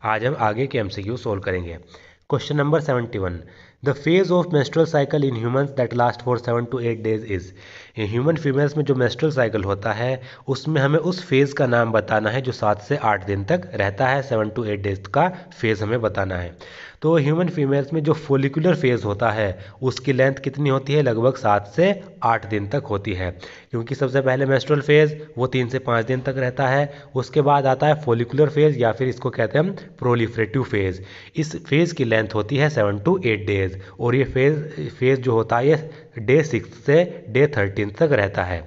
आज हम आगे के एमसीक्यू सोल्व करेंगे। Question number 71, the phase of menstrual cycle in humans that last for 7 to 8 days is. Human females में जो मेंस्ट्रुअल साइकिल होता है उसमें हमें उस फेज़ का नाम बताना है जो 7 से 8 दिन तक रहता है। 7 to 8 days का फेज़ हमें बताना है। तो ह्यूमन फीमेल्स में जो फोलिकुलर फेज़ होता है उसकी लेंथ कितनी होती है? लगभग 7 से 8 दिन तक होती है, क्योंकि सबसे पहले मेंस्ट्रुअल फेज़ वो 3 से 5 दिन तक रहता है। उसके बाद आता है फोलिकुलर फेज़ या फिर इसको कहते हैं हम प्रोलिफरेटिव फेज़। इस फेज़ की लेंथ होती है 7 to 8 days और ये फेज़ जो होता है ये डे 6 से डे 13 तक रहता है।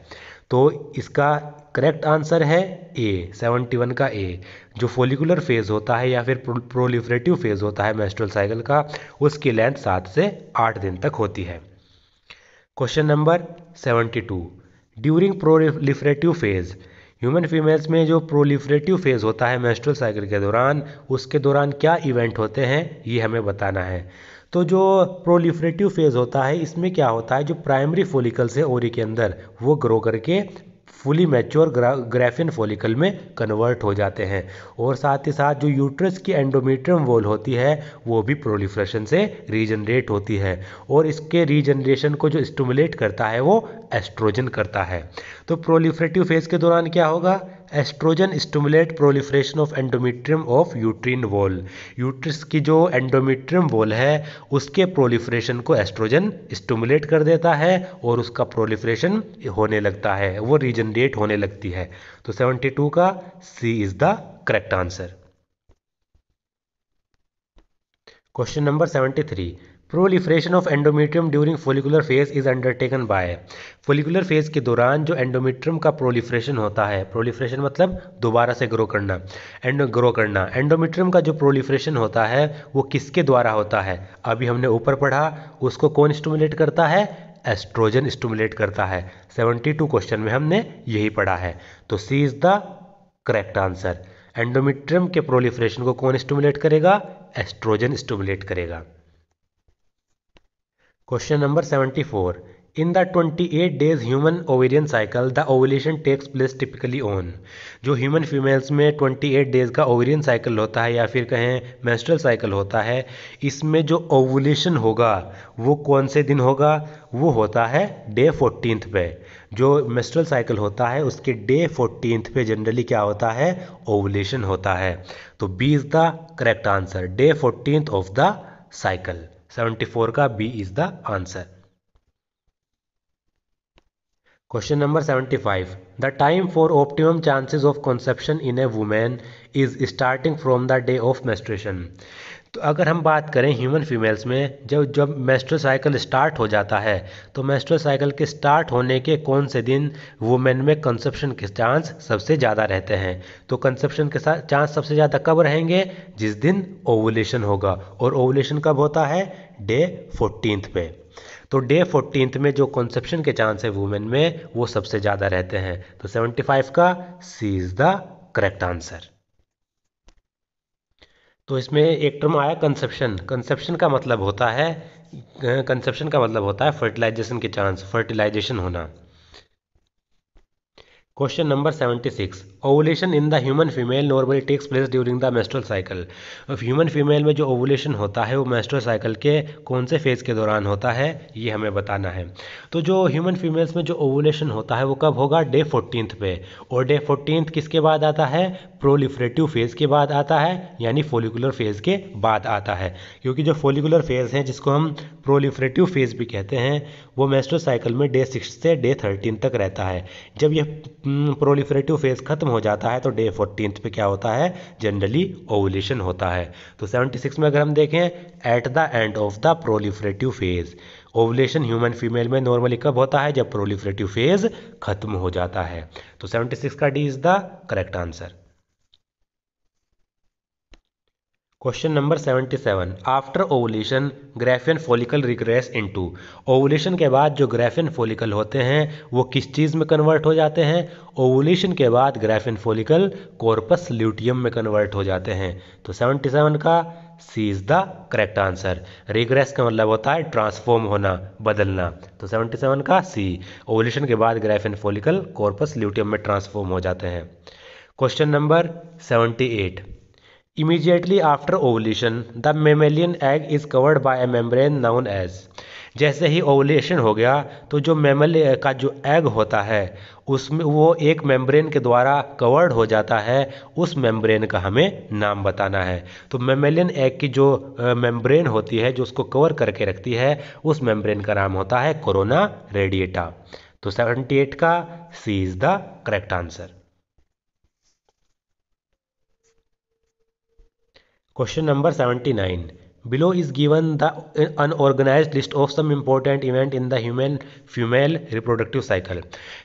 तो इसका करेक्ट आंसर है ए, 71 का ए। जो फोलिकुलर फेज़ होता है या फिर प्रोलिफरेटिव फेज़ होता है मेंस्ट्रुअल साइकिल का, उसकी लेंथ 7 से 8 दिन तक होती है। Question number 72, during proliferative phase, human females में जो प्रोलिफरेटिव फेज़ होता है मेंस्ट्रुअल साइकिल के दौरान, उसके दौरान क्या इवेंट होते हैं ये हमें बताना है। तो जो प्रोलिफरेटिव फेज़ होता है इसमें क्या होता है, जो प्राइमरी फॉलिकल्स है ओरी के अंदर वो ग्रो करके फुली मैच्योर ग्राफियन फॉलिकल में कन्वर्ट हो जाते हैं, और साथ ही साथ जो यूट्रस की एंडोमेट्रियम वॉल होती है वो भी प्रोलिफरेशन से रीजनरेट होती है, और इसके रीजनरेशन को जो स्टिमुलेट करता है वो एस्ट्रोजन करता है। तो प्रोलिफरेटिव फेज के दौरान क्या होगा? Estrogen stimulate proliferation of endometrium of uterine wall. Uterus की जो एंडोमेट्रियम वॉल है उसके प्रोलिफरेशन को एस्ट्रोजन स्टिमुलेट कर देता है और उसका प्रोलिफरेशन होने लगता है, वो रीजनरेट होने लगती है। तो 72 का C is the correct answer. Question number 73, proliferation of endometrium during follicular phase is undertaken by. Follicular phase के दौरान जो एंडोमेट्रियम का प्रोलिफरेशन होता है, प्रोलिफरेशन मतलब दोबारा से ग्रो करना, एंडोमेट्रियम का जो प्रोलिफरेशन होता है वो किसके द्वारा होता है? अभी हमने ऊपर पढ़ा, उसको कौन स्टिमुलेट करता है? एस्ट्रोजन स्टिमुलेट करता है। 72 क्वेश्चन में हमने यही पढ़ा है। तो C is the correct answer. Endometrium के प्रोलिफरेशन को कौन स्टिमुलेट करेगा? एस्ट्रोजन स्टिमुलेट करेगा। Question number 74, in the 28 days human ovarian cycle the ovulation takes place typically on. जो ह्यूमन फीमेल्स में 28 डेज का ओवेरियन साइकिल होता है या फिर कहें मेंस्ट्रुअल साइकिल होता है, इसमें जो ओवुलेशन होगा वो कौन से दिन होगा? वो होता है डे 14th पे। जो मेंस्ट्रुअल साइकिल होता है उसके डे 14th पे जनरली क्या होता है? ओवुलेशन होता है। तो B is the correct answer, day 14th of the cycle. 74 का B is the answer. Question number 75, the time for optimum chances of conception in a women is starting from the day of menstruation. तो अगर हम बात करें human females में, जब menstrual cycle start हो जाता है तो मेंस्ट्रुअल साइकिल के स्टार्ट होने के कौन से दिन वुमेन में कंसेप्शन के चांस सबसे ज़्यादा रहते हैं? तो कंसेप्शन के साथ चांस सबसे ज़्यादा कब रहेंगे? जिस दिन ओवुलेशन होगा, और ओवुलेशन कब होता है? डे 14th पे। तो डे 14th में जो कंसेप्शन के चांस है वुमेन में वो सबसे ज़्यादा रहते हैं। तो 75 का C is the correct answer. तो इसमें एक टर्म आया कंसेप्शन। कंसेप्शन का मतलब होता है फर्टिलाइजेशन के चांस, फर्टिलाइजेशन होना। Question number 76, ovulation in the human female normally takes place during the menstrual cycle. Human female में जो ओवुलेशन होता है वो मेंस्ट्रुअल साइकिल के कौन से फेज के दौरान होता है ये हमें बताना है। तो जो ह्यूमन फीमेल्स में जो ओवुलेशन होता है वो कब होगा? डे 14th पे। और डे 14th किसके बाद आता है? प्रोलिफरेटिव फेज के बाद आता है, यानी फोलिकुलर फेज के बाद आता है। क्योंकि जो फोलिकुलर फेज है जिसको हम प्रोलिफरेटिव फेज भी कहते हैं वो मेंस्ट्रुअल साइकिल में डे 6 से डे 13 तक रहता है। जब यह प्रोलिफरेटिव फेज खत्म हो जाता है तो डे 14th पे क्या होता है? जनरली ओवुलेशन होता है। तो 76 में अगर हम देखें, at the end of the proliferative phase, ovulation human female में नॉर्मली कब होता है? जब प्रोलिफरेटिव फेज खत्म हो जाता है। तो 76 का D is the correct answer. Question number 77, after ovulation Graafian follicle regress into. Ovulation के बाद जो ग्राफियन फॉलिकल होते हैं वो किस चीज़ में कन्वर्ट हो जाते हैं? ओवुलेशन के बाद ग्राफियन फॉलिकल कॉर्पस ल्यूटियम में कन्वर्ट हो जाते हैं। तो 77 का C is the correct answer. Regress का मतलब होता है ट्रांसफॉर्म होना, बदलना। तो 77 का सी, ओवुलेशन के बाद ग्राफियन फॉलिकल कॉर्पस ल्यूटियम में ट्रांसफॉर्म हो जाते हैं। Question number 78, immediately after ovulation the mammalian egg is covered by a membrane known as. जैसे ही ओवुलेशन हो गया तो जो मेमल का जो एग होता है उसमें वो एक मेम्ब्रेन के द्वारा कवर्ड हो जाता है, उस मेम्ब्रेन का हमें नाम बताना है। तो मेमेलियन एग की जो मेम्ब्रेन होती है जो उसको कवर करके रखती है, उस मेम्ब्रेन का नाम होता है कोरोना रेडिएटा। तो 78 का C is the correct answer. Question number 79. Below is given the unorganized list of some important event in the human female reproductive cycle.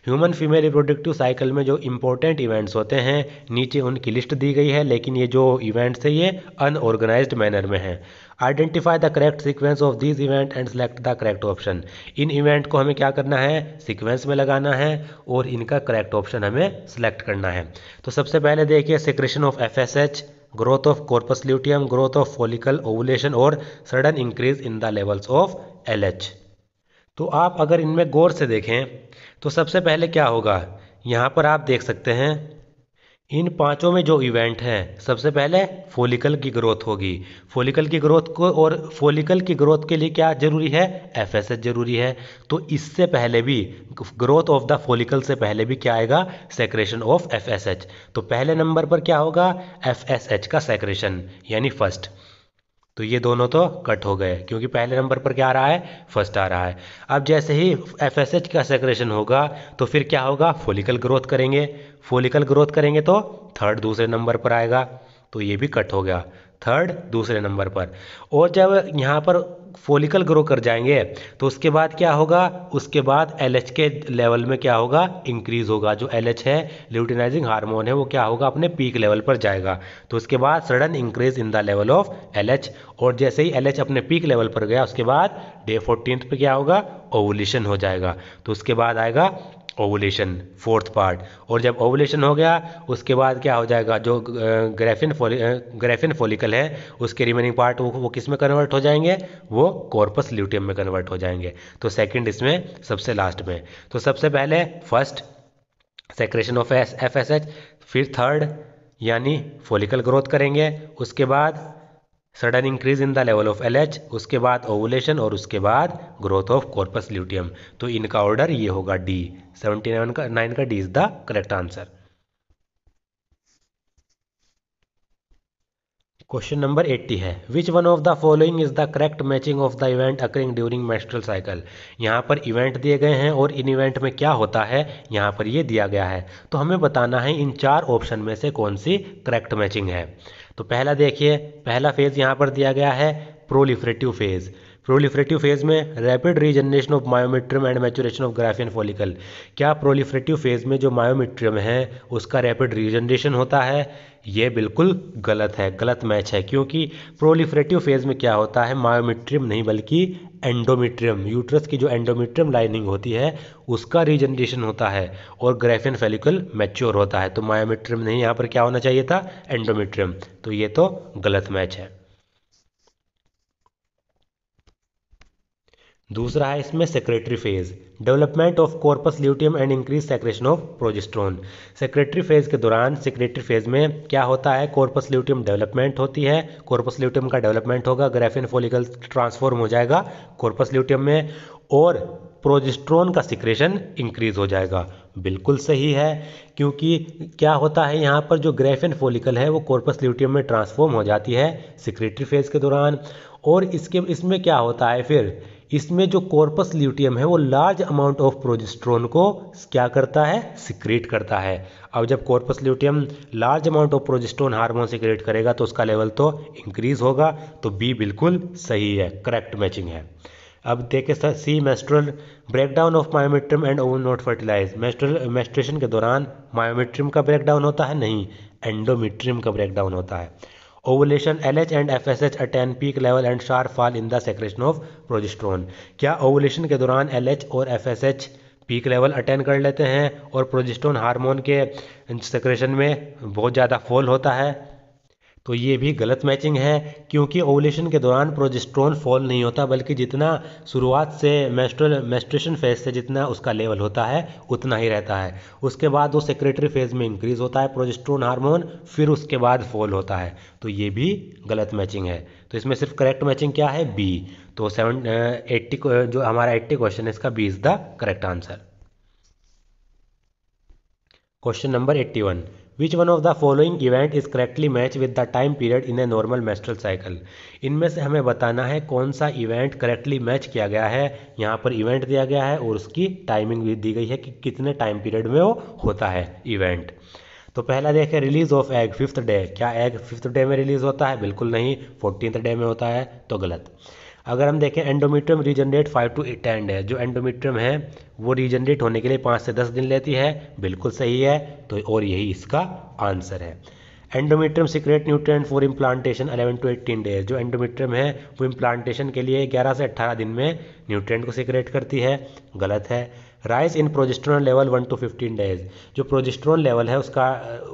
Human female reproductive cycle में जो important events होते हैं नीचे उनकी list दी गई है, लेकिन ये जो events है ये unorganized manner में है। Identify the correct sequence of these event and select the correct option. In event को हमें क्या करना है, sequence में लगाना है और इनका correct option हमें select करना है। तो सबसे पहले देखिए secretion of FSH, growth of corpus luteum, growth of follicle, ovulation और sudden increase in the levels of LH। तो आप अगर इनमें गौर से देखें तो सबसे पहले क्या होगा, यहाँ पर आप देख सकते हैं इन पांचों में जो इवेंट हैं सबसे पहले फॉलिकल की ग्रोथ होगी। फॉलिकल की ग्रोथ को और फॉलिकल की ग्रोथ के लिए क्या जरूरी है, FSH जरूरी है। तो इससे पहले भी ग्रोथ ऑफ द फॉलिकल से पहले भी क्या आएगा, सेक्रेशन ऑफ FSH। तो पहले नंबर पर क्या होगा, FSH का सेक्रेशन यानी फर्स्ट। तो ये दोनों तो कट हो गए क्योंकि पहले नंबर पर क्या आ रहा है, फर्स्ट आ रहा है। अब जैसे ही FSH का सेक्रेशन होगा तो फिर क्या होगा, फॉलिकल ग्रोथ करेंगे। फॉलिकल ग्रोथ करेंगे तो थर्ड दूसरे नंबर पर आएगा, तो ये भी कट हो गया, थर्ड दूसरे नंबर पर। और जब यहाँ पर फॉलिकल ग्रो कर जाएंगे तो उसके बाद क्या होगा, उसके बाद LH के लेवल में क्या होगा, इंक्रीज होगा। जो LH है ल्यूटिनाइजिंग हार्मोन है वो क्या होगा, अपने पीक लेवल पर जाएगा। तो उसके बाद sudden increase in the level of LH। और जैसे ही LH अपने पीक लेवल पर गया उसके बाद डे 14 पे क्या होगा, ओवुलेशन हो जाएगा। तो उसके बाद आएगा ओवुलेशन फोर्थ पार्ट। और जब ओवुलेशन हो गया उसके बाद क्या हो जाएगा, जो ग्रेफिन फॉलिकल है उसके रिमेनिंग पार्ट वो किस में कन्वर्ट हो जाएंगे, वो कॉर्पस ल्यूटियम में कन्वर्ट हो जाएंगे। तो सेकंड इसमें सबसे लास्ट में। तो सबसे पहले फर्स्ट सेक्रेशन ऑफ FSH, फिर थर्ड यानी फॉलिकल ग्रोथ करेंगे, उसके बाद sudden increase in the level of LH, उसके बाद ओवुलेशन और उसके बाद ग्रोथ ऑफ कॉर्पस ल्यूटियम। तो इनका ऑर्डर ये होगा D। 79 का D is the correct answer. Question number 80 है, विच one of the following is the correct matching of the event occurring during menstrual cycle. यहाँ पर इवेंट दिए गए हैं और इन इवेंट में क्या होता है यहाँ पर ये दिया गया है। तो हमें बताना है इन चार ऑप्शन में से कौन सी करेक्ट मैचिंग है। तो पहला देखिए, पहला फेज यहाँ पर दिया गया है प्रोलिफरेटिव फेज। प्रोलिफरेटिव फेज में rapid regeneration of myometrium and maturation of Graafian follicle. क्या प्रोलिफरेटिव फेज में जो मायोमेट्रियम है उसका रैपिड रीजनरेशन होता है, ये बिल्कुल गलत है, गलत मैच है। क्योंकि प्रोलिफरेटिव फेज में क्या होता है, मायोमेट्रियम नहीं बल्कि एंडोमेट्रियम, यूट्रस की जो एंडोमेट्रियम लाइनिंग होती है उसका रीजनरेशन होता है और ग्राफियन फॉलिकल मैच्योर होता है। तो मायोमेट्रियम नहीं, यहाँ पर क्या होना चाहिए था, एंडोमेट्रियम। तो ये तो गलत मैच है। दूसरा है इसमें secretary phase, development of corpus luteum and increase secretion of progesterone. Secretary phase के दौरान, सेक्रेटरी फेज में क्या होता है, कॉर्पस ल्यूटियम डेवलपमेंट होती है, कॉर्पस ल्यूटियम का डेवलपमेंट होगा, ग्राफियन फॉलिकल ट्रांसफॉर्म हो जाएगा कॉर्पस ल्यूटियम में और प्रोजेस्टेरोन का सिक्रेशन इंक्रीज हो जाएगा। बिल्कुल सही है, क्योंकि क्या होता है यहाँ पर जो ग्राफियन फॉलिकल है वो कॉर्पस ल्यूटियम में ट्रांसफॉर्म हो जाती है सेक्रेटरी फेज के दौरान। और इसमें क्या होता है, फिर इसमें जो कॉर्पस ल्यूटियम है वो लार्ज अमाउंट ऑफ प्रोजेस्टेरोन को क्या करता है, सिक्रेट करता है। अब जब corpus luteum large amount of progesterone hormone secrete करेगा तो उसका लेवल तो इंक्रीज होगा। तो बी बिल्कुल सही है, करेक्ट मैचिंग है। अब देखें C, menstrual breakdown of myometrium and ovum not fertilize. Menstruation के दौरान मायोमेट्रियम का ब्रेकडाउन होता है, नहीं, एंडोमेट्रियम का ब्रेकडाउन होता है। Ovulation, LH and FSH attain peak level and sharp fall in the secretion of progesterone. क्या ओवुलेशन के दौरान LH और FSH पीक लेवल अटेन कर लेते हैं और प्रोजेस्टेरोन हार्मोन के सेक्रेशन में बहुत ज़्यादा फॉल होता है। तो ये भी गलत मैचिंग है, क्योंकि ओवुलेशन के दौरान प्रोजेस्टेरोन फॉल नहीं होता, बल्कि जितना शुरुआत से मेस्ट्रुएशन फेज से जितना उसका लेवल होता है उतना ही रहता है। उसके बाद वो सेक्रेटरी फेज में इंक्रीज होता है प्रोजेस्टेरोन हार्मोन, फिर उसके बाद फॉल होता है। तो ये भी गलत मैचिंग है। तो इसमें सिर्फ करेक्ट मैचिंग क्या है, बी। तो 80 जो हमारा 80 क्वेश्चन है इसका B is the correct answer. Question number 81, which one of the following event is correctly match with the time period in a normal menstrual cycle. इनमें से हमें बताना है कौन सा इवेंट करेक्टली मैच किया गया है। यहाँ पर इवेंट दिया गया है और उसकी टाइमिंग भी दी गई है कि कितने टाइम पीरियड में वो होता है इवेंट। तो पहला देखें, release of egg 5th day. क्या एग 5th डे में रिलीज होता है? बिल्कुल नहीं, 14th डे में होता है, तो गलत। अगर हम देखें एंडोमेट्रियम रीजनरेट 5 to 10 डे, जो एंडोमेट्रियम है वो रीजनरेट होने के लिए 5 से 10 दिन लेती है, बिल्कुल सही है। तो और यही इसका आंसर है। Endometrium secret nutrient for implantation 11 to 18 days, जो एंडोमेट्रियम है वो इम्प्लांटेशन के लिए 11 से 18 दिन में न्यूट्रिएंट को सीक्रेट करती है, गलत है। Rise in progesterone level 1 to 15 days, जो प्रोजेस्टेरोन लेवल है उसका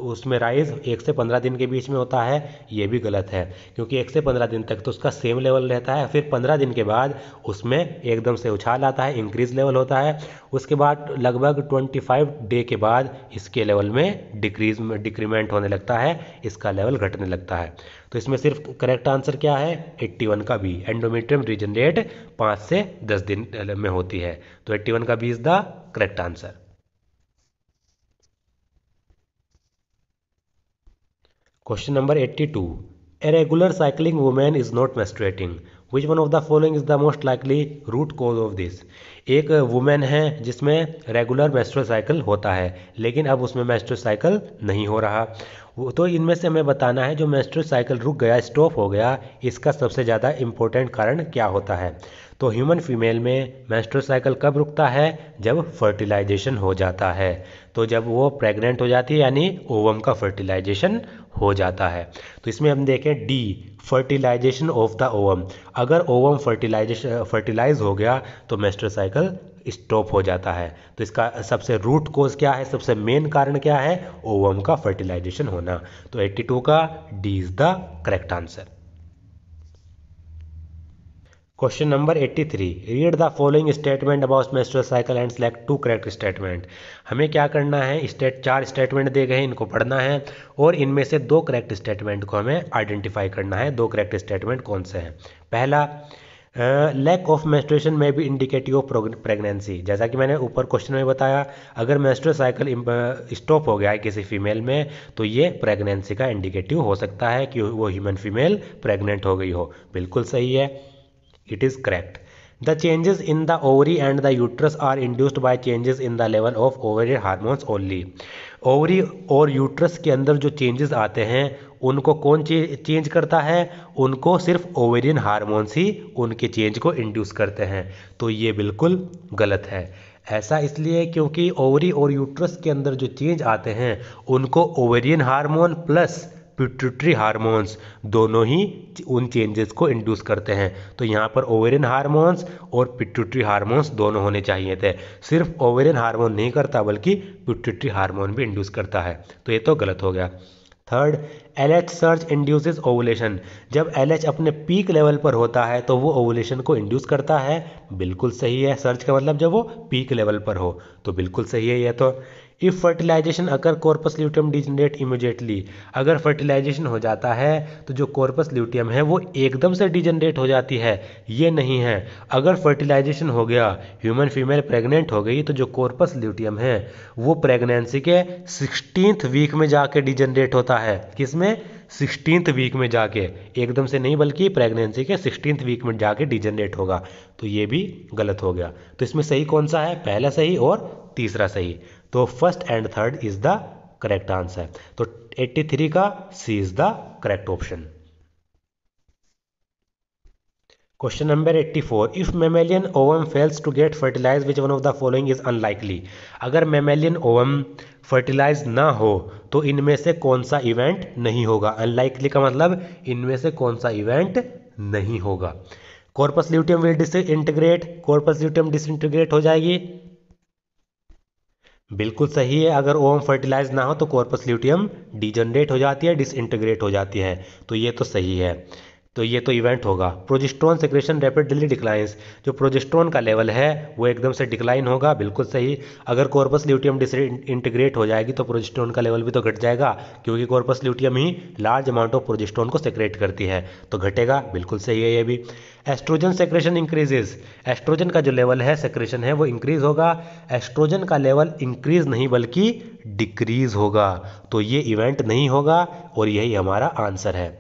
उसमें राइज 1 से 15 दिन के बीच में होता है, ये भी गलत है, क्योंकि 1 से 15 दिन तक तो उसका सेम लेवल रहता है, फिर 15 दिन के बाद उसमें एकदम से उछाल आता है, इंक्रीज लेवल होता है। उसके बाद लगभग 25 डे के बाद इसके लेवल में डिक्रीमेंट होने लगता है, इसका लेवल घटने लगता है। तो इसमें सिर्फ करेक्ट आंसर क्या है, 81 का बी। एंडोमेट्रियम रीजनरेट 5 से 10 दिन में होती है, तो 81 का B is the correct answer. Question number 82, a regular cycling women is not menstruating, which one of the following is the most likely root cause of this. एक वुमेन है जिसमें रेगुलर मेंस्ट्रुअल साइकिल होता है, लेकिन अब उसमें menstrual cycle नहीं हो रहा। तो इनमें से हमें बताना है जो मेंस्ट्रुअल साइकिल रुक गया, स्टॉप हो गया, इसका सबसे ज़्यादा इंपॉर्टेंट कारण क्या होता है। तो ह्यूमन फीमेल में मेंस्ट्रुअल साइकिल कब रुकता है, जब फर्टिलाइजेशन हो जाता है। तो जब वो प्रेग्नेंट हो जाती है यानी ओवम का फर्टिलाइजेशन हो जाता है। तो इसमें हम देखें D, fertilization of the ovum. अगर ओवम फर्टिलाइज हो गया तो मेंस्ट्रुअल साइकिल स्टॉप हो जाता है। तो इसका सबसे रूट कोज क्या है, सबसे मेन कारण क्या है, ओवम का फर्टिलाइजेशन होना। तो 82 का D is the correct answer. Question number 83, read the following statement about menstrual cycle and select 2 correct statement. हमें क्या करना है, 4 स्टेटमेंट दिए गए हैं, इनको पढ़ना है और इनमें से 2 करेक्ट स्टेटमेंट को हमें आइडेंटिफाई करना है। 2 करेक्ट स्टेटमेंट कौन से हैं। पहला, लैक ऑफ मेंस्ट्रुएशन में भी इंडिकेटिव ऑफ प्रेगनेंसी। जैसा कि मैंने ऊपर क्वेश्चन में बताया, अगर मेंस्ट्रुअल साइकिल स्टॉप हो गया है किसी फीमेल में तो ये प्रेगनेंसी का इंडिकेटिव हो सकता है कि वो ह्यूमन फीमेल प्रेग्नेंट हो गई हो, बिल्कुल सही है, it is correct. The changes in the ovary and the uterus are induced by changes in the level of ovarian hormones only. Ovary और यूट्रस के अंदर जो चेंजेस आते हैं उनको कौन चेंज करता है, उनको सिर्फ ओवेरियन हार्मोन्स ही उनके चेंज को इंड्यूस करते हैं। तो ये बिल्कुल गलत है। ऐसा इसलिए क्योंकि ओवरी और यूट्रस के अंदर जो चेंज आते हैं उनको ovarian hormone plus pituitary hormones दोनों ही उन चेंजेस को इंड्यूस करते हैं। तो यहाँ पर ओवेरियन हार्मोन्स और पिट्यूटरी हार्मोन्स दोनों होने चाहिए थे, सिर्फ ओवेरियन हार्मोन नहीं करता बल्कि पिट्यूटरी हार्मोन भी इंड्यूस करता है, तो ये तो गलत हो गया। Third, LH search induces ovulation. जब LH अपने पीक लेवल पर होता है तो वो ओवुलेशन को इंड्यूस करता है, बिल्कुल सही है। सर्च का मतलब जब वो पीक लेवल पर हो, तो बिल्कुल सही है ये तो। इफ़ फर्टिलाइजेशन अगर कॉर्पस ल्यूटियम डिजनरेट इमीडिएटली, अगर फर्टिलाइजेशन हो जाता है तो जो कॉर्पस ल्यूटियम है वो एकदम से डिजनरेट हो जाती है, ये नहीं है। अगर फर्टिलाइजेशन हो गया, ह्यूमन फीमेल प्रेग्नेंट हो गई, तो जो कॉर्पस ल्यूटियम है वो प्रेगनेंसी के 16th वीक में जाके डिजनरेट होता है। किसमें? 16th वीक में जाके, एकदम से नहीं बल्कि प्रेगनेंसी के 16th वीक में जाके डिजनरेट होगा। तो ये भी गलत हो गया। तो इसमें सही कौन सा है, पहला सही और तीसरा सही। तो first and third is the correct answer. तो 83 का C is the correct option. Question number 84, if mammalian ovum fails to get fertilize which one of the following is unlikely. अगर मेमेलियन ओवम फर्टिलाइज ना हो तो इनमें से कौन सा इवेंट नहीं होगा। अनलाइकली का मतलब इनमें से कौन सा इवेंट नहीं होगा। Corpus luteum will disintegrate, corpus luteum disintegrate हो जाएगी, बिल्कुल सही है। अगर ओम फर्टिलाइज ना हो तो कॉर्पस ल्यूटियम डिजनरेट हो जाती है, डिसइंटीग्रेट हो जाती है। तो ये तो सही है। तो ये तो इवेंट होगा। प्रोजेस्टेरोन सेक्रेशन रैपिडली डिक्लाइंस, जो प्रोजेस्टेरोन का लेवल है वो एकदम से डिक्लाइन होगा, बिल्कुल सही। अगर कॉर्पस ल्यूटियम डिसइंटीग्रेट हो जाएगी तो प्रोजेस्टेरोन का लेवल भी तो घट जाएगा, क्योंकि corpus luteum he large amount of progesterone को सेक्रेट करती है, तो घटेगा, बिल्कुल सही है ये भी। एस्ट्रोजन सेक्रेशन इंक्रीजेस, एस्ट्रोजन का जो लेवल है सेक्रेशन है वो इंक्रीज होगा। एस्ट्रोजन का लेवल इंक्रीज नहीं बल्कि डिक्रीज होगा, तो ये इवेंट नहीं होगा और यही हमारा आंसर है।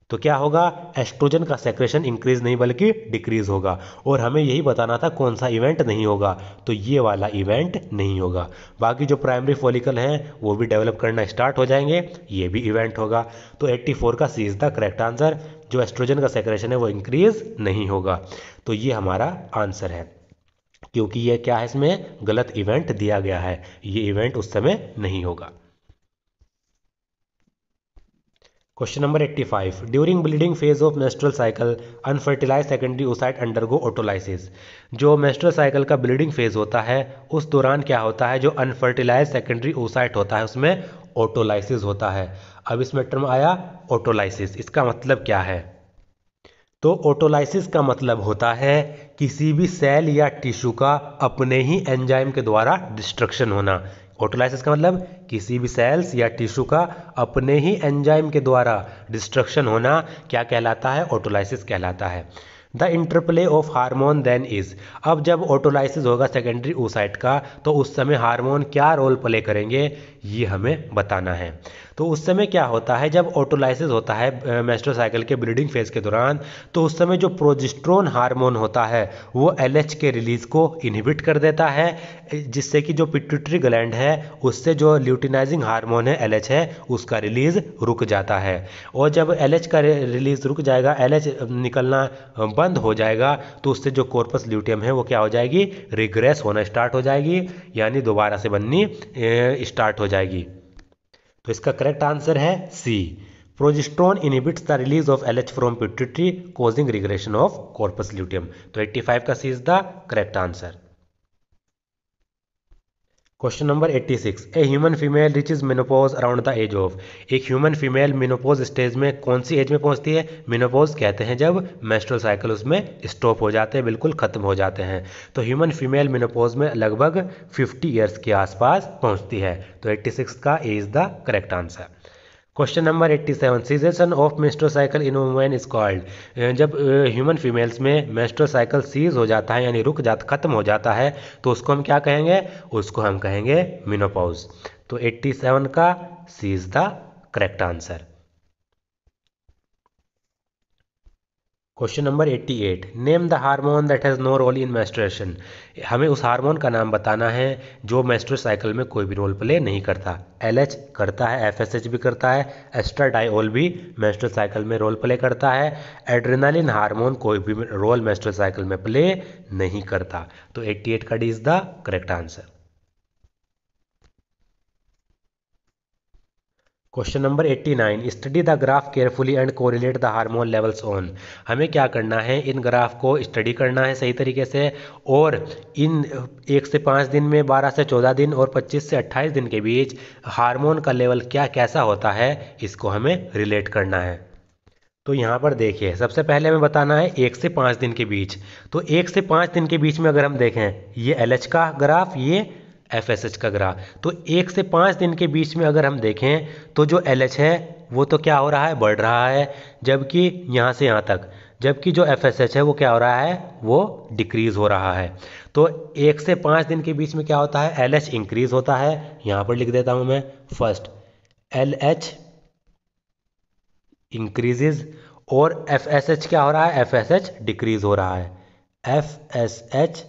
तो क्या होगा, एस्ट्रोजन का सेक्रेशन इंक्रीज नहीं बल्कि डिक्रीज होगा। और हमें यही बताना था कौन सा इवेंट नहीं होगा, तो ये वाला इवेंट नहीं होगा। बाकी जो प्राइमरी फॉलिकल हैं वो भी डेवलप करना स्टार्ट हो जाएंगे, ये भी इवेंट होगा। तो 84 का C is the correct answer. जो एस्ट्रोजन का सेक्रेशन है वो इंक्रीज नहीं होगा, तो ये हमारा आंसर है। क्योंकि ये क्या है, इसमें गलत इवेंट दिया गया है, ये इवेंट उस समय नहीं होगा। Question number 85, during bleeding phase of menstrual cycle unfertilised secondary oocyte undergo autolysis. जो मेंस्ट्रुअल साइकिल का ब्लीडिंग फेज होता है उस दौरान क्या होता है, जो अनफर्टिलाइज सेकेंडरी oocyte होता है उसमें ऑटोलाइसिस होता है। अब इसमें टर्म आया ऑटोलाइसिस, इसका मतलब क्या है? तो ऑटोलाइसिस का मतलब होता है किसी भी सेल या टिश्यू का अपने ही एंजाइम के द्वारा डिस्ट्रक्शन होना। ऑटोलाइसिस का मतलब किसी भी सेल्स या टिश्यू का अपने ही एंजाइम के द्वारा डिस्ट्रक्शन होना क्या कहलाता है, ऑटोलाइसिस कहलाता है। The interplay of hormone then is, अब जब ऑटोलाइसिस होगा सेकेंडरी oocyte का तो उस समय हार्मोन क्या रोल प्ले करेंगे ये हमें बताना है। तो उस समय क्या होता है, जब ऑटोलाइसिस होता है मेंस्ट्रुअल साइकिल के ब्लीडिंग फेज के दौरान, तो उस समय जो प्रोजेस्टेरोन हार्मोन होता है वो LH के रिलीज को इनहिबिट कर देता है, जिससे कि जो पिट्यूटरी ग्लैंड है उससे जो ल्यूटिनाइजिंग हार्मोन है LH है उसका रिलीज रुक जाता है। और जब LH का रिलीज रुक जाएगा, LH निकलना बंद हो जाएगा, तो उससे जो कॉर्पस ल्यूटियम है वो क्या हो जाएगी, रिग्रेस होना स्टार्ट हो जाएगी, यानी दोबारा से बननी स्टार्ट हो जाएगी। तो इसका करेक्ट आंसर है C, progesterone inhibits the release of LH from pituitary causing regression of corpus luteum. तो 85 का C is the correct answer. Question number 86, a human female reaches menopause around the age of. एक human female menopause stage में कौन सी as में पहुंचती है? Menopause कहते हैं जब मेंस्ट्रुअल साइकिल उसमें स्टॉप हो जाते हैं, बिल्कुल खत्म हो जाते हैं। तो ह्यूमन फीमेल मेनोपॉज में लगभग 50 ईयर्स के आसपास पहुंचती है। तो 86 का A is the correct answer. Question number 87, cessation of menstrual cycle in women is called. जब ह्यूमन फीमेल्स में मेंस्ट्रुअल साइकिल सीज हो जाता है यानी रुक जाता, खत्म हो जाता है, तो उसको हम क्या कहेंगे? उसको हम कहेंगे मेनोपॉज। तो 87 का C is the correct answer. Question number 88, name the hormone that has no role in menstruation. हमें उस हार्मोन का नाम बताना है जो मेंस्ट्रुअल साइकिल में कोई भी रोल प्ले नहीं करता। LH करता है, FSH भी करता है, एस्ट्राडाइओल भी मेंस्ट्रुअल साइकिल में रोल प्ले करता है, एड्रेनालिन हार्मोन कोई भी रोल मेंस्ट्रुअल साइकिल में प्ले नहीं करता। तो 88 का D is the correct answer. Question number 89, study the graph carefully and correlate the hormone levels on. हमें क्या करना है, इन ग्राफ को स्टडी करना है सही तरीके से, और इन 1 से 5 दिन में, 12 से 14 दिन और 25 से 28 दिन के बीच हार्मोन का लेवल क्या कैसा होता है इसको हमें रिलेट करना है। तो यहाँ पर देखिए, सबसे पहले हमें बताना है 1 से 5 दिन के बीच। तो 1 से 5 दिन के बीच में अगर हम देखें, ये LH का ग्राफ, ये FSH का ग्राफ, तो 1 से 5 दिन के बीच में अगर हम देखें तो जो LH है वो तो क्या हो रहा है, बढ़ रहा है, जबकि यहाँ से यहाँ तक, जबकि जो FSH है वो क्या हो रहा है, वो डिक्रीज हो रहा है। तो 1 से 5 दिन के बीच में क्या होता है, LH इंक्रीज होता है। यहाँ पर लिख देता हूँ मैं, फर्स्ट LH इंक्रीजेज, और FSH क्या हो रहा है, FSH डिक्रीज हो रहा है, FSH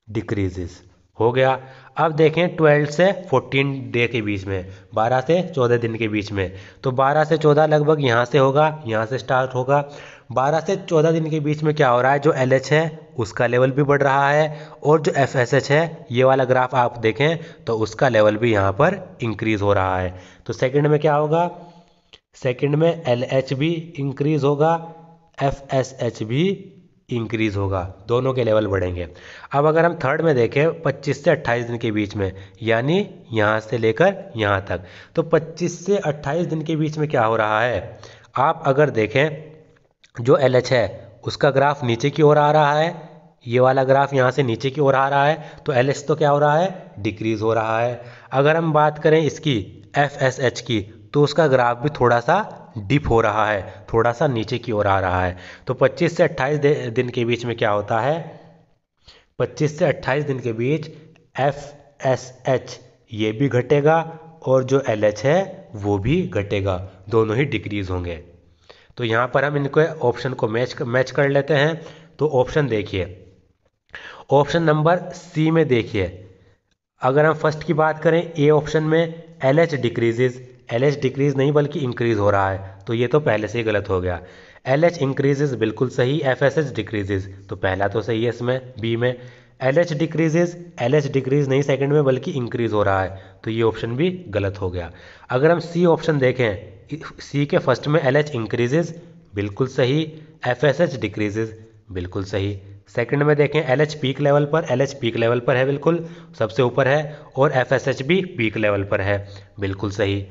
डिक्रीजेस हो गया। अब देखें 12 से 14 डे के बीच में, 12 से 14 दिन के बीच में, तो 12 से 14 लगभग यहाँ से होगा, यहाँ से स्टार्ट होगा। 12 से 14 दिन के बीच में क्या हो रहा है, जो LH है उसका लेवल भी बढ़ रहा है, और जो FSH है, ये वाला ग्राफ आप देखें तो उसका लेवल भी यहाँ पर इंक्रीज हो रहा है। तो सेकंड में क्या होगा, सेकंड में LH भी इंक्रीज होगा, FSH भी इंक्रीज होगा, दोनों के लेवल बढ़ेंगे। अब अगर हम थर्ड में देखें 25 से 28 दिन के बीच में, यानी यहाँ से लेकर यहाँ तक, तो 25 से 28 दिन के बीच में क्या हो रहा है, आप अगर देखें जो LH है उसका ग्राफ नीचे की ओर आ रहा है, ये वाला ग्राफ यहाँ से नीचे की ओर आ रहा है, तो LH तो क्या हो रहा है, डिक्रीज हो रहा है। अगर हम बात करें इसकी FSH की, तो उसका ग्राफ भी थोड़ा सा डिप हो रहा है, थोड़ा सा नीचे की ओर आ रहा है। तो 25 से 28 दिन के बीच में क्या होता है, 25 से 28 दिन के बीच FSH ये भी घटेगा और जो LH है वो भी घटेगा, दोनों ही डिक्रीज होंगे। तो यहाँ पर हम इनको ऑप्शन को मैच कर लेते हैं। तो ऑप्शन देखिए, ऑप्शन नंबर सी में देखिए, अगर हम फर्स्ट की बात करें ए ऑप्शन में LH डिक्रीजेज, LH डिक्रीज नहीं बल्कि इंक्रीज हो रहा है, तो ये तो पहले से ही गलत हो गया। LH इंक्रीजेज बिल्कुल सही, FSH डिक्रीजेज तो पहला तो सही है इसमें बी में। LH डिक्रीजेज, LH डिक्रीज नहीं सेकंड में बल्कि इंक्रीज हो रहा है, तो ये ऑप्शन भी गलत हो गया। अगर हम सी ऑप्शन देखें, सी के फर्स्ट में LH इंक्रीजेज बिल्कुल सही, FSH डिक्रीजेज बिल्कुल सही। सेकंड में देखें LH पीक लेवल पर, LH पीक लेवल पर है बिल्कुल सबसे ऊपर है, और FSH भी पीक लेवल पर है बिल्कुल सही।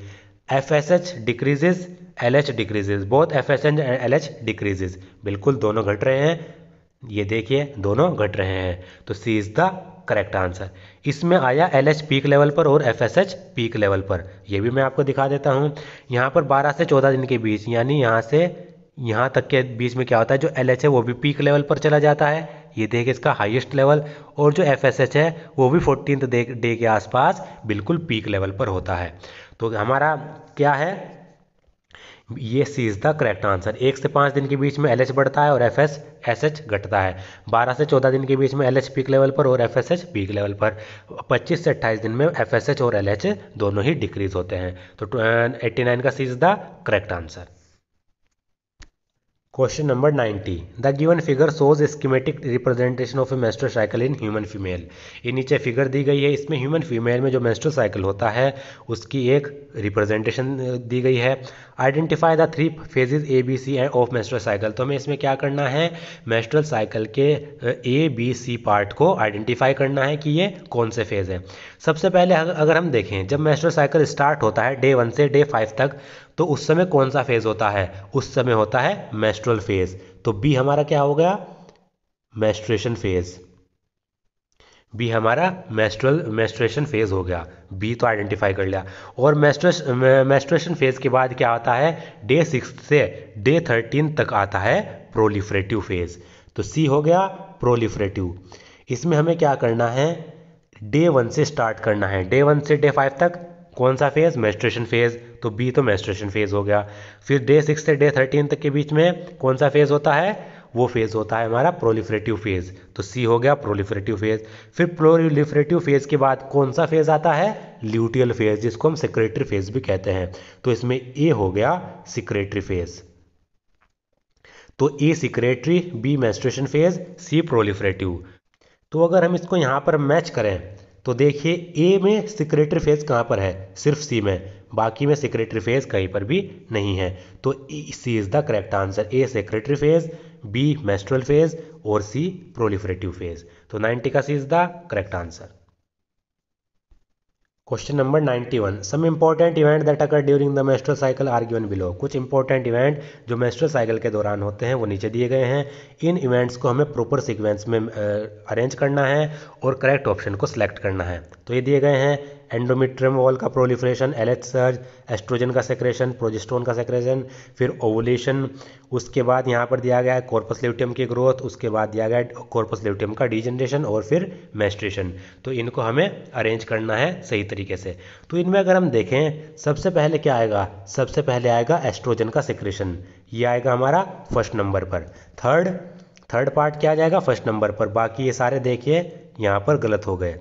FSH decreases, LH decreases, both FSH and LH decreases, बिल्कुल दोनों घट रहे हैं, ये देखिए दोनों घट रहे हैं, तो C is the correct answer. इसमें आया LH पीक लेवल पर और FSH पीक लेवल पर, ये भी मैं आपको दिखा देता हूँ। यहाँ पर 12 से 14 दिन के बीच, यानी यहाँ से यहाँ तक के बीच में क्या होता है, जो LH है वो भी पीक लेवल पर चला जाता है, ये देखिए इसका हाईएस्ट लेवल, और जो FSH है वो भी 14th डे के आसपास बिल्कुल पीक लेवल पर होता है। तो हमारा क्या है, ये सी इज द करेक्ट आंसर। 1 से 5 दिन के बीच में LH बढ़ता है और FSH घटता है। 12 से 14 दिन के बीच में LH पीक लेवल पर और FSH पीक लेवल पर। 25 से 28 दिन में FSH और LH दोनों ही डिक्रीज होते हैं। तो 89 का C is the correct answer. Question number 90, the given figure shows schematic representation of a menstrual cycle in human female. ये नीचे फिगर दी गई है, इसमें ह्यूमन फीमेल में जो मेंस्ट्रुअल साइकिल होता है उसकी एक रिप्रेजेंटेशन दी गई है। Identify the 3 phases ABC of menstrual cycle. तो हमें इसमें क्या करना है, मेंस्ट्रुअल साइकिल के ABC पार्ट को आइडेंटिफाई करना है कि ये कौन से फेज है। सबसे पहले अगर हम देखें, जब मेंस्ट्रुअल साइकिल स्टार्ट होता है डे 1 से डे 5 तक, तो उस समय कौन सा फेज होता है, उस समय होता है मेंस्ट्रुअल फेज। तो बी हमारा क्या हो गया, मेंस्ट्रुएशन फेज। बी हमारा मेंस्ट्रुएशन फेज हो गया, बी तो आइडेंटिफाई कर लिया। और मेंस्ट्रुएशन फेज के बाद क्या आता है, डे 6 से डे 13 तक आता है प्रोलिफरेटिव फेज। तो सी हो गया प्रोलिफरेटिव। इसमें हमें क्या करना है, डे 1 से स्टार्ट करना है, डे 1 से डे 5 तक कौन सा फेज, मेंस्ट्रुएशन फेज, तो बी तो मेंस्ट्रुएशन फेज हो गया। फिर डे 6 से डे 13 तक के बीच में कौन सा फेज होता है, वो फेज होता है हमारा प्रोलिफरेटिव फेज, तो सी हो गया प्रोलिफरेटिव फेज। फिर प्रोलिफरेटिव फेज के बाद कौन सा फेज आता है, ल्यूटियल फेज, जिसको हम सेक्रेटरी फेज भी कहते हैं। तो इसमें ए हो गया सेक्रेटरी फेज। तो ए सेक्रेटरी, बी मेंस्ट्रुएशन फेज, सी प्रोलिफरेटिव। तो अगर हम इसको यहाँ पर मैच करें तो देखिए ए में सेक्रेटरी फेज कहाँ पर है, सिर्फ सी में, बाकी में सेक्रेटरी फेज कहीं पर भी नहीं है। तो C is the correct answer. A secretory phase, B menstrual phase और सी प्रोलिफरेटिव फेज। तो 90 का C is the correct answer. Question number 91, some important event that occur during the menstrual cycle are given below. कुछ important event जो menstrual cycle के दौरान होते हैं वो नीचे दिए गए हैं। इन इवेंट्स को हमें प्रॉपर सीक्वेंस में अरेंज करना है और करेक्ट ऑप्शन को सिलेक्ट करना है। तो ये दिए गए हैं, एंडोमेट्रियम वॉल का प्रोलिफरेशन, LH सर्ज, एस्ट्रोजन का सेक्रेशन, प्रोजेस्टेरोन का सेक्रेशन, फिर ओवुलेशन, उसके बाद यहाँ पर दिया गया है कॉर्पस ल्यूटियम की ग्रोथ, उसके बाद दिया गया है कॉर्पस ल्यूटियम का डीजनरेशन और फिर मेंस्ट्रुएशन। तो इनको हमें अरेंज करना है सही तरीके से। तो इनमें अगर हम देखें, सबसे पहले क्या आएगा, सबसे पहले आएगा एस्ट्रोजन का सेक्रेशन, ये आएगा हमारा फर्स्ट नंबर पर। थर्ड पार्ट क्या आ जाएगा, फर्स्ट नंबर पर। बाकी ये सारे देखिए यहाँ पर गलत हो गए।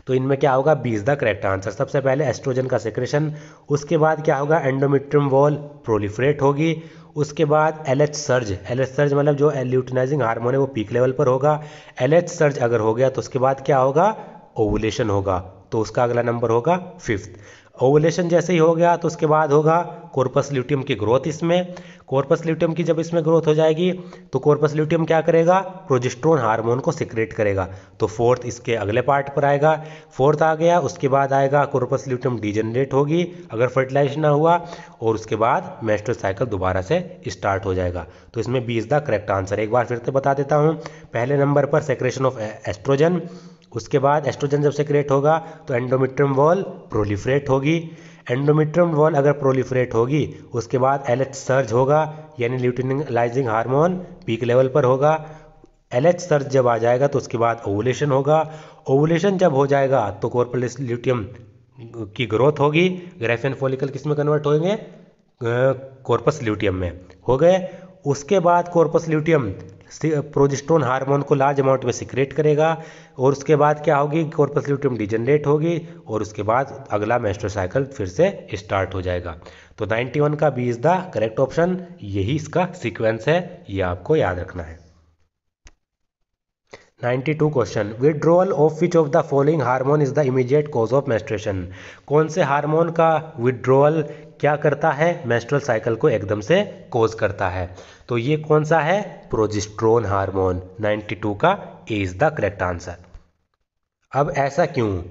तो इनमें क्या होगा, B is the correct answer. सबसे पहले एस्ट्रोजन का सेक्रेशन, उसके बाद क्या होगा, एंडोमेट्रियम वॉल प्रोलिफरेट होगी, उसके बाद LH सर्ज, LH सर्ज मतलब जो ल्यूटिनाइजिंग हार्मोन है वो पीक लेवल पर होगा। LH सर्ज अगर हो गया तो उसके बाद क्या होगा, ओवुलेशन होगा, तो उसका अगला नंबर होगा 5th। ओवुलेशन जैसे ही हो गया तो उसके बाद होगा कॉर्पस ल्यूटियम की ग्रोथ। इसमें कॉर्पस ल्यूटियम की जब इसमें ग्रोथ हो जाएगी तो कॉर्पस ल्यूटियम क्या करेगा, प्रोजेस्टेरोन हार्मोन को सिक्रेट करेगा। तो फोर्थ इसके अगले पार्ट पर आएगा। फोर्थ आ गया, उसके बाद आएगा कॉर्पस ल्यूटियम डीजनरेट होगी अगर फर्टिलाइजेशन ना हुआ, और उसके बाद मेंस्ट्रुअल साइकिल दोबारा से स्टार्ट हो जाएगा। तो इसमें B is the correct answer. एक बार फिर से बता देता हूँ। पहले नंबर पर सेक्रेशन ऑफ एस्ट्रोजन, उसके बाद एस्ट्रोजन जब सेक्रेट होगा तो एंडोमेट्रियम वॉल प्रोलिफरेट होगी। एंडोमेट्रियम वॉल अगर प्रोलिफरेट होगी उसके बाद एलएच सर्ज होगा, यानी ल्यूटिनाइजिंग हार्मोन पीक लेवल पर होगा। एलएच सर्ज जब आ जाएगा तो उसके बाद ओवुलेशन होगा। ओवुलेशन जब हो जाएगा तो कॉर्पस ल्यूटियम की ग्रोथ होगी। ग्राफियन फॉलिकल किस में कन्वर्ट होंगे, कॉर्पस ल्यूटियम में हो गए। उसके बाद कॉर्पस ल्यूटियम प्रोजेस्टेरोन हार्मोन को लार्ज अमाउंट में सिक्रेट करेगा, और उसके बाद क्या होगी, कॉर्पस ल्यूटियम डिजनरेट होगी, और उसके बाद अगला मेंस्ट्रुअल साइकिल फिर से स्टार्ट हो जाएगा। तो 91 का B is the correct option. यही इसका सीक्वेंस है, ये आपको याद रखना है। 92 question, withdrawal of which of the following hormone is the immediate cause of menstruation. कौन से हार्मोन का विड्रॉल क्या करता है, मेंस्ट्रुअल साइकिल को एकदम से कॉज करता है। तो ये कौन सा है, प्रोजेस्टेरोन हार्मोन। 92 का A is the correct answer. अब ऐसा क्यों,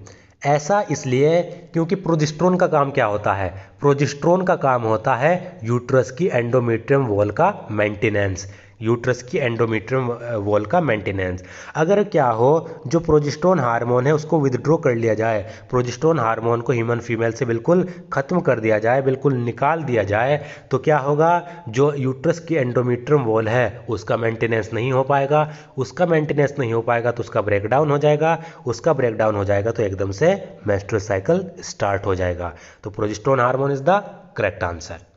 ऐसा इसलिए क्योंकि प्रोजेस्टेरोन का काम क्या होता है, प्रोजेस्टेरोन का काम होता है यूट्रस की एंडोमेट्रियम वॉल का मेंटेनेंस, यूट्रस की एंडोमेट्रियम वॉल का मेंटेनेंस। अगर क्या हो, जो प्रोजेस्टेरोन हार्मोन है उसको विदड्रॉ कर लिया जाए, प्रोजेस्टेरोन हार्मोन को ह्यूमन फीमेल से बिल्कुल ख़त्म कर दिया जाए, बिल्कुल निकाल दिया जाए, तो क्या होगा, जो यूट्रस की एंडोमेट्रियम वॉल है उसका मेंटेनेंस नहीं हो पाएगा। उसका मेंटेनेंस नहीं हो पाएगा तो उसका ब्रेकडाउन हो जाएगा। उसका ब्रेकडाउन हो जाएगा तो एकदम से मेंस्ट्रुअल साइकिल स्टार्ट हो जाएगा। तो progesterone hormone is the correct answer.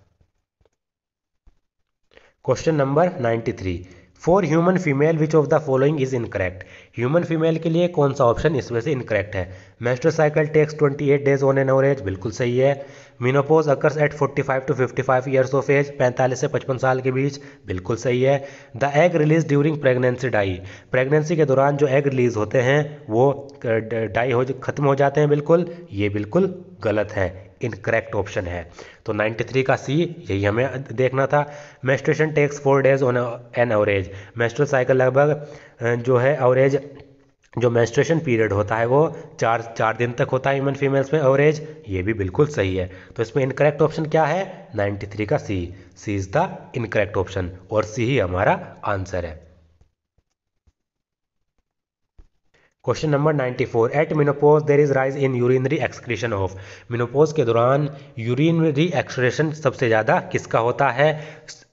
Question number 93, for human female which of the following is incorrect. Human female के लिए कौन सा ऑप्शन इसमें से इनकरेक्ट है। Menstrual cycle takes 28 days on an average, बिल्कुल सही है। Menopause occurs at 45 to 55 years of age, 45 से 55 साल के बीच, बिल्कुल सही है। The egg release during pregnancy die, pregnancy के दौरान जो एग रिलीज होते हैं वो डाई हो खत्म हो जाते हैं, बिल्कुल, ये बिल्कुल गलत है, इनकरेक्ट ऑप्शन है। तो 93 का सी, यही हमें देखना था। Menstruation takes 4 days on an average, menstrual cycle लगभग जो है एवरेज जो मेंस्ट्रुएशन पीरियड होता है वो चार दिन तक होता है ह्यूमन फीमेल्स में एवरेज, ये भी बिल्कुल सही है। तो इसमें इनकरेक्ट ऑप्शन क्या है, 93 का C, C is the incorrect option, और सी ही हमारा आंसर है। Question number 94, at menopause there is rise in urinary excretion of. Menopause के दौरान यूरिनरी एक्सक्रीशन सबसे ज़्यादा किसका होता है।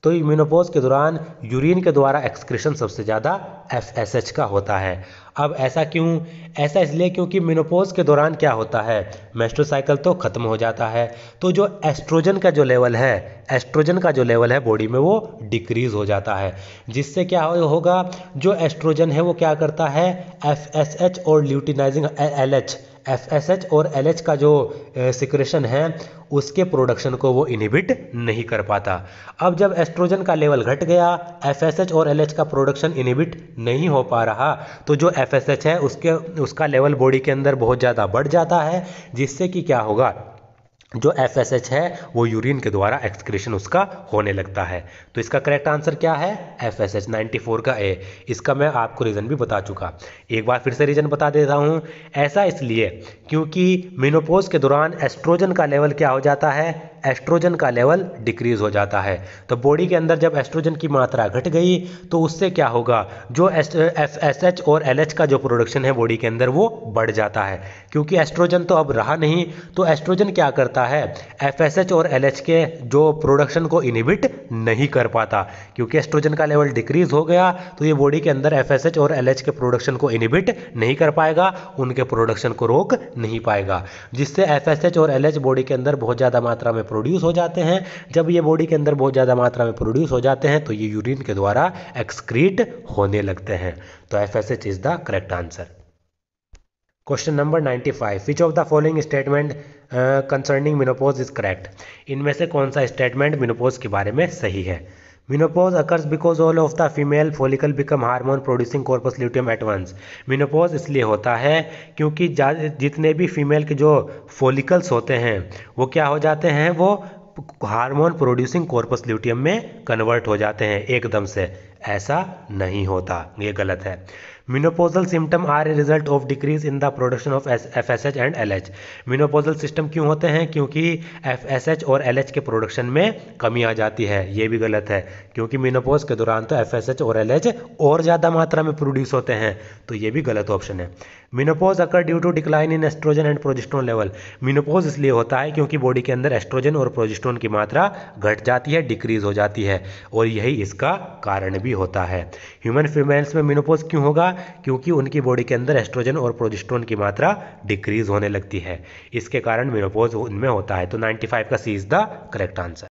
तो मिनोपोज के दौरान यूरिन के द्वारा एक्सक्रीशन सबसे ज़्यादा FSH का होता है। अब ऐसा क्यों, ऐसा इसलिए क्योंकि मिनोपोज के दौरान क्या होता है, मेंस्ट्रुअल साइकिल तो खत्म हो जाता है, तो जो एस्ट्रोजन का जो लेवल है, एस्ट्रोजन का जो लेवल है बॉडी में वो डिक्रीज हो जाता है, जिससे क्या होगा, जो एस्ट्रोजन है वो क्या करता है, FSH और ल्यूटिनाइजिंग LH, FSH और LH का जो सिक्रेशन है उसके प्रोडक्शन को वो इनहिबिट नहीं कर पाता। अब जब एस्ट्रोजन का लेवल घट गया, FSH और LH का प्रोडक्शन इनहिबिट नहीं हो पा रहा, तो जो FSH है उसका लेवल बॉडी के अंदर बहुत ज़्यादा बढ़ जाता है, जिससे कि क्या होगा, जो FSH है वो यूरिन के द्वारा एक्सक्रीशन उसका होने लगता है। तो इसका करेक्ट आंसर क्या है, FSH, 94 का ए। इसका मैं आपको रीज़न भी बता चुका, एक बार फिर से रीज़न बता देता हूँ। ऐसा इसलिए क्योंकि मेनोपॉज के दौरान एस्ट्रोजन का लेवल क्या हो जाता है, एस्ट्रोजन का लेवल डिक्रीज हो जाता है। तो बॉडी के अंदर जब एस्ट्रोजन की मात्रा घट गई तो उससे क्या होगा, जो FSH और LH का जो प्रोडक्शन है बॉडी के अंदर वो बढ़ जाता है, क्योंकि एस्ट्रोजन तो अब रहा नहीं। तो एस्ट्रोजन क्या करता है, FSH और LH के जो प्रोडक्शन को इनहिबिट नहीं कर पाता, क्योंकि एस्ट्रोजन का लेवल डिक्रीज हो गया तो ये बॉडी के अंदर FSH और LH के प्रोडक्शन को इनहिबिट नहीं कर पाएगा, उनके प्रोडक्शन को रोक नहीं पाएगा, जिससे FSH और LH बॉडी के अंदर बहुत ज़्यादा मात्रा में प्रोड्यूस हो जाते हैं। जब ये बॉडी के अंदर बहुत ज़्यादा मात्रा में प्रोड्यूस हो जाते हैं तो ये यूरिन के द्वारा एक्सक्रीट होने लगते हैं। तो FSH is the correct answer. Question number 95, which of the following statement concerning menopause is correct. इनमें से कौन सा स्टेटमेंट मेनोपॉज के बारे में सही है। Menopause occurs because all of the female follicle become hormone producing corpus luteum at once. Menopause इसलिए होता है क्योंकि जितने भी फीमेल के जो फॉलिकल्स होते हैं वो क्या हो जाते हैं, वो हार्मोन प्रोड्यूसिंग कॉर्पस ल्यूटियम में कन्वर्ट हो जाते हैं एकदम से। ऐसा नहीं होता, ये गलत है। Menopausal symptom are a result of decrease in the production of FSH and LH। Menopausal system क्यों होते हैं? क्योंकि FSH और LH के प्रोडक्शन में कमी आ जाती है। ये भी गलत है, क्योंकि मिनोपोज के दौरान तो FSH और LH और ज़्यादा मात्रा में प्रोड्यूस होते हैं, तो ये भी गलत ऑप्शन है। Menopause occur due to decline in estrogen and progesterone level. Menopause इसलिए होता है क्योंकि बॉडी के अंदर एस्ट्रोजन और प्रोजेस्टेरोन की मात्रा घट जाती है, डिक्रीज हो जाती है, और यही इसका कारण भी होता है। ह्यूमन फीमेल्स में मिनोपोज क्यों होगा? क्योंकि उनकी बॉडी के अंदर एस्ट्रोजन और प्रोजेस्टेरोन की मात्रा डिक्रीज होने लगती है, इसके कारण मिनोपोज उनमें होता है। तो 95 का C is the correct answer.